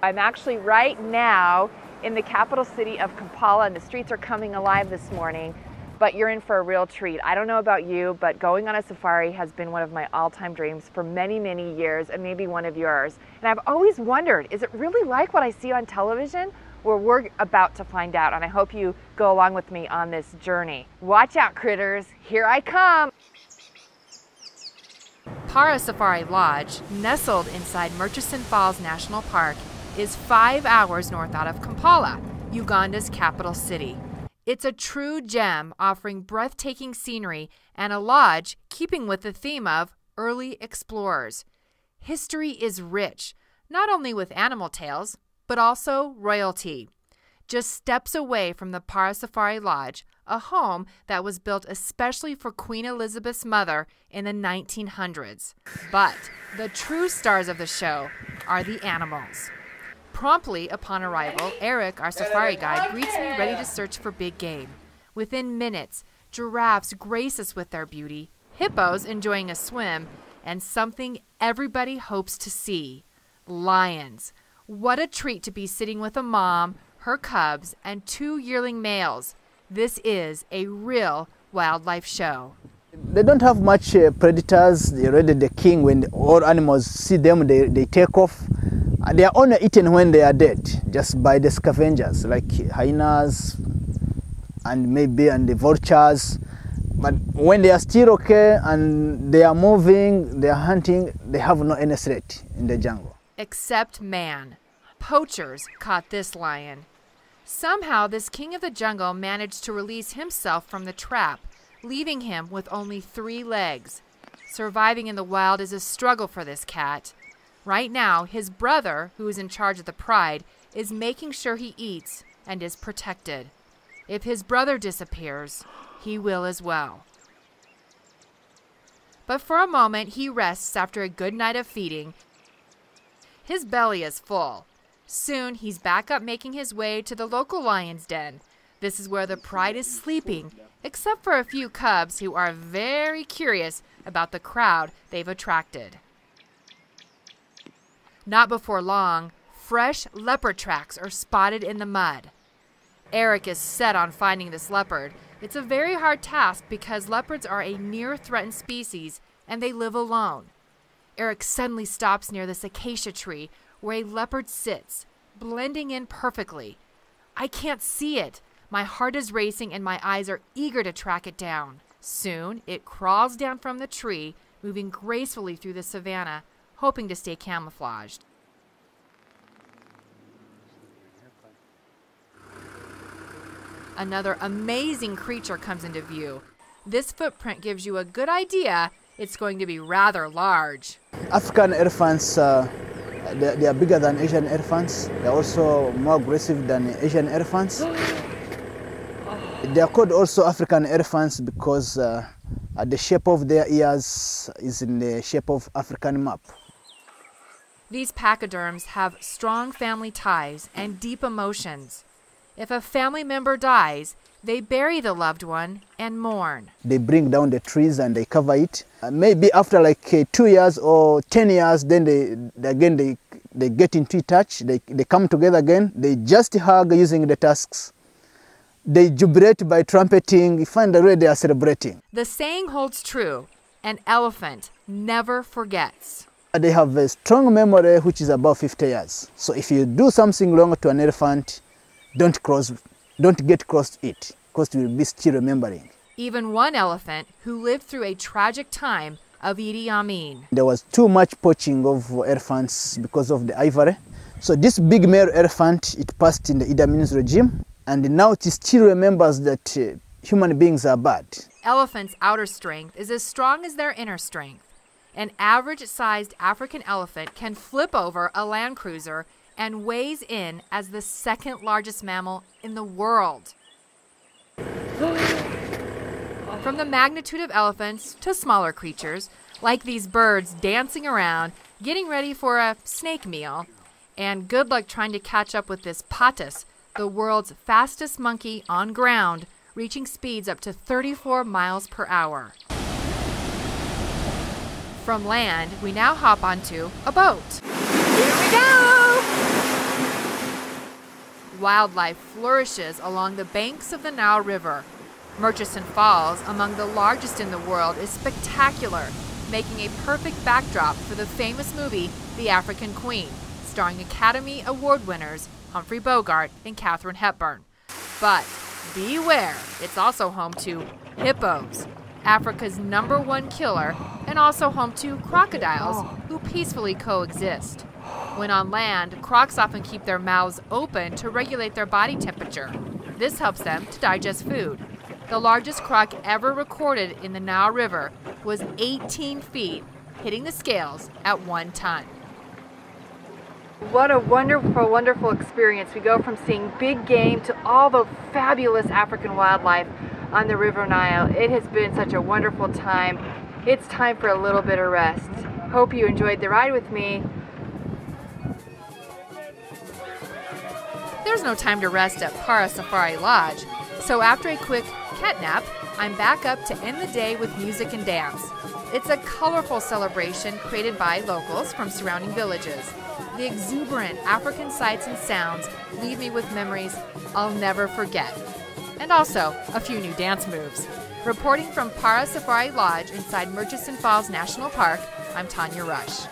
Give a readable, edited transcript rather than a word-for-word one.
I'm actually right now in the capital city of Kampala, and the streets are coming alive this morning, but you're in for a real treat. I don't know about you, but going on a safari has been one of my all-time dreams for many, many years, and maybe one of yours. And I've always wondered, is it really like what I see on television? Well, we're about to find out, and I hope you go along with me on this journey. Watch out, critters, here I come. Para Safari Lodge, nestled inside Murchison Falls National Park, is 5 hours north out of Kampala, Uganda's capital city. It's a true gem, offering breathtaking scenery and a lodge keeping with the theme of early explorers. History is rich, not only with animal tales, but also royalty. Just steps away from the Para Safari Lodge, a home that was built especially for Queen Elizabeth's mother in the 1900s. But the true stars of the show are the animals. Promptly upon arrival, Eric, our safari guide, greets me ready to search for big game. Within minutes, giraffes grace us with their beauty, hippos enjoying a swim, and something everybody hopes to see: lions. What a treat to be sitting with a mom, her cubs, and 2 yearling males. This is a real wildlife show. They don't have much predators. They're already the king. When all animals see them, they take off. They are only eaten when they are dead, just by the scavengers, like hyenas and the vultures. But when they are still okay and they are moving, they are hunting, they have no any threat in the jungle. Except man. Poachers caught this lion. Somehow, this king of the jungle managed to release himself from the trap, leaving him with only 3 legs. Surviving in the wild is a struggle for this cat. Right now, his brother, who is in charge of the pride, is making sure he eats and is protected. If his brother disappears, he will as well. But for a moment, he rests after a good night of feeding. His belly is full. Soon, he's back up making his way to the local lion's den. This is where the pride is sleeping, except for a few cubs who are very curious about the crowd they've attracted. Not before long, fresh leopard tracks are spotted in the mud. Eric is set on finding this leopard. It's a very hard task because leopards are a near-threatened species and they live alone. Eric suddenly stops near this acacia tree where a leopard sits, blending in perfectly. I can't see it. My heart is racing and my eyes are eager to track it down. Soon, it crawls down from the tree, moving gracefully through the savanna, hoping to stay camouflaged. Another amazing creature comes into view. This footprint gives you a good idea it's going to be rather large. African elephants, they are bigger than Asian elephants. They are also more aggressive than Asian elephants. They are called also African elephants because the shape of their ears is in the shape of African map. These pachyderms have strong family ties and deep emotions. If a family member dies, they bury the loved one and mourn. They bring down the trees and they cover it. Maybe after like 2 years or 10 years, then they get into touch. They come together again. They just hug using the tusks. They jubilate by trumpeting. You find the way they are celebrating. The saying holds true: an elephant never forgets. They have a strong memory which is above 50 years. So if you do something wrong to an elephant, don't get close to it, because you will be still remembering. Even one elephant who lived through a tragic time of Idi Amin. There was too much poaching of elephants because of the ivory. So this big male elephant, it passed in the Idi Amin's regime, and now it still remembers that human beings are bad. Elephants' outer strength is as strong as their inner strength. An average-sized African elephant can flip over a Land Cruiser and weighs in as the second largest mammal in the world. From the magnitude of elephants to smaller creatures, like these birds dancing around, getting ready for a snake meal, and good luck trying to catch up with this patas, the world's fastest monkey on ground, reaching speeds up to 34 miles per hour. From land, we now hop onto a boat. Here we go! Wildlife flourishes along the banks of the Nile River. Murchison Falls, among the largest in the world, is spectacular, making a perfect backdrop for the famous movie The African Queen, starring Academy Award winners Humphrey Bogart and Katharine Hepburn. But beware, it's also home to hippos, Africa's #1 killer, and also home to crocodiles who peacefully coexist. When on land, crocs often keep their mouths open to regulate their body temperature. This helps them to digest food. The largest croc ever recorded in the Nile River was 18 feet, hitting the scales at 1 ton. What a wonderful, wonderful experience. We go from seeing big game to all the fabulous African wildlife on the River Nile. It has been such a wonderful time. It's time for a little bit of rest. Hope you enjoyed the ride with me. There's no time to rest at Para Safari Lodge, so after a quick cat nap, I'm back up to end the day with music and dance. It's a colorful celebration created by locals from surrounding villages. The exuberant African sights and sounds leave me with memories I'll never forget. And also, a few new dance moves. Reporting from Para Safari Lodge inside Murchison Falls National Park, I'm Tanya Rush.